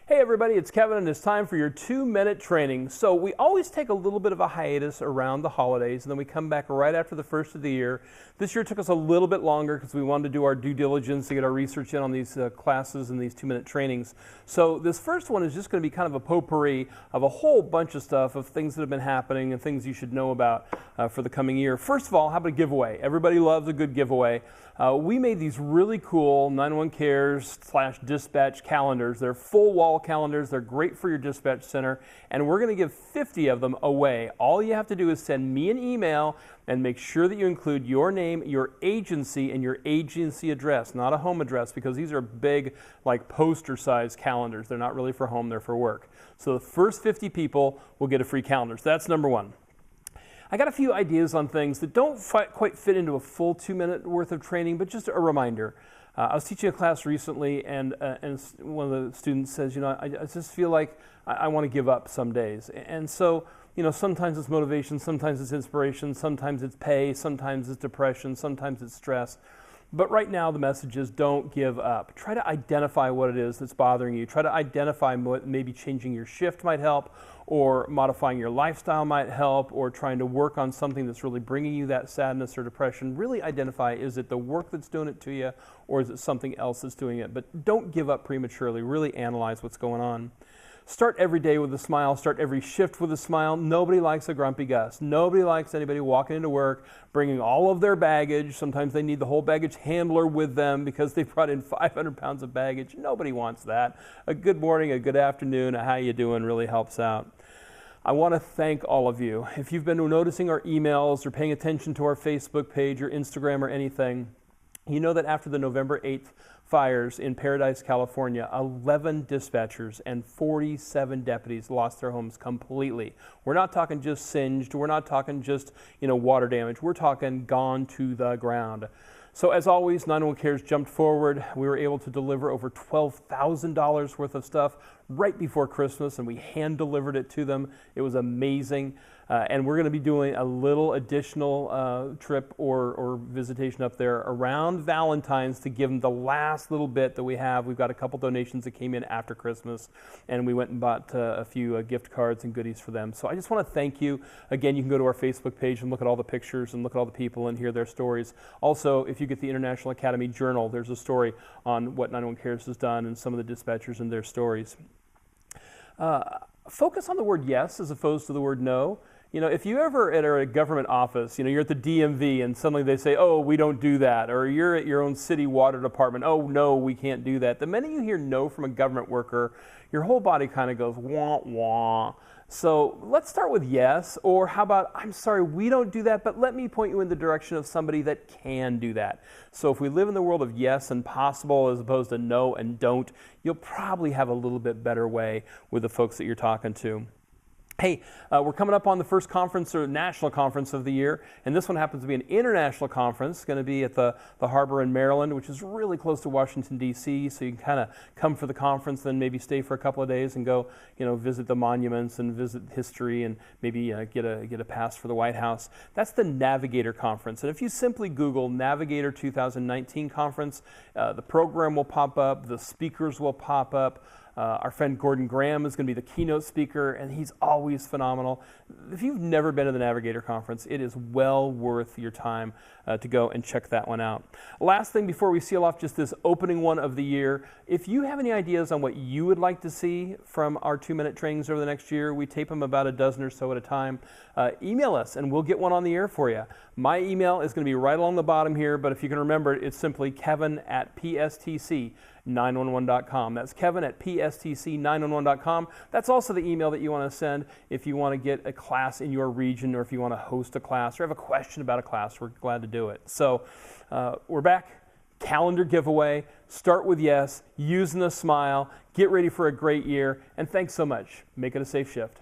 Hey everybody, it's Kevin and it's time for your 2-minute training. So we always take a little bit of a hiatus around the holidays and then we come back right after the first of the year. This year took us a little bit longer because we wanted to do our due diligence to get our research in on these classes and these 2-minute trainings. So this first one is just going to be kind of a potpourri of a whole bunch of stuff, of things that have been happening and things you should know about for the coming year. First of all, how about a giveaway? Everybody loves a good giveaway. We made these really cool 911 Cares/dispatch calendars. They're full wall calendars. They're great for your dispatch center, and we're going to give 50 of them away. All you have to do is send me an email and make sure that you include your name, your agency, and your agency address, not a home address, because these are big, like poster-sized calendars. They're not really for home, they're for work. So the first 50 people will get a free calendar. So that's number one. I got a few ideas on things that don't quite fit into a full 2-minute worth of training, but just a reminder. I was teaching a class recently, and one of the students says, I just feel like I want to give up some days. And so, sometimes it's motivation, sometimes it's inspiration, sometimes it's pay, sometimes it's depression, sometimes it's stress. But right now the message is don't give up. Try to identify what it is that's bothering you. Try to identify what maybe changing your shift might help, or modifying your lifestyle might help, or trying to work on something that's really bringing you that sadness or depression. Really identify, is it the work that's doing it to you, or is it something else that's doing it? But don't give up prematurely. Really analyze what's going on. Start every day with a smile. Start every shift with a smile. Nobody likes a grumpy Gus. Nobody likes anybody walking into work, bringing all of their baggage. Sometimes they need the whole baggage handler with them because they brought in 500 pounds of baggage. Nobody wants that. A good morning, a good afternoon, a how you doing really helps out. I want to thank all of you. If you've been noticing our emails or paying attention to our Facebook page or Instagram or anything, you know that after the November 8th fires in Paradise, California, 11 dispatchers and 47 deputies lost their homes completely. We're not talking just singed. We're not talking just, water damage. We're talking gone to the ground. So as always, 911 Cares jumped forward. We were able to deliver over $12,000 worth of stuff right before Christmas, and we hand delivered it to them. It was amazing. And we're going to be doing a little additional trip or visitation up there around Valentine's to give them the last little bit that we have. We've got a couple donations that came in after Christmas, and we went and bought a few gift cards and goodies for them. So I just want to thank you. Again, you can go to our Facebook page and look at all the pictures and look at all the people and hear their stories. Also, if you get the International Academy Journal, there's a story on what 911 Cares has done and some of the dispatchers and their stories. Focus on the word yes as opposed to the word no. If you ever at a government office, you're at the DMV and suddenly they say, oh, we don't do that, or you're at your own city water department, oh, no, we can't do that. The minute you hear no from a government worker, your whole body kind of goes, wah, wah. So let's start with yes, or how about, I'm sorry, we don't do that, but let me point you in the direction of somebody that can do that. So if we live in the world of yes and possible as opposed to no and don't, you'll probably have a little bit better way with the folks that you're talking to. Hey, we're coming up on the first conference or national conference of the year, and this one happens to be an international conference. It's going to be at the Harbor in Maryland, which is really close to Washington, D.C., so you can kind of come for the conference, then maybe stay for a couple of days and go, visit the monuments and visit history and maybe get a pass for the White House. That's the Navigator Conference, and if you simply Google Navigator 2019 Conference, the program will pop up, the speakers will pop up. Our friend Gordon Graham is going to be the keynote speaker, and he's always phenomenal. If you've never been to the Navigator Conference, it is well worth your time to go and check that one out. Last thing before we seal off just this opening one of the year, if you have any ideas on what you would like to see from our 2-minute trainings over the next year, we tape them about a dozen or so at a time, email us and we'll get one on the air for you. My email is going to be right along the bottom here, but if you can remember it, it's simply kevin@PSTC911.com. That's Kevin at PSTC911.com. That's also the email that you want to send if you want to get a class in your region, or if you want to host a class or have a question about a class. We're glad to do it. So we're back. Calendar giveaway. Start with yes. Using a smile. Get ready for a great year. And thanks so much. Make it a safe shift.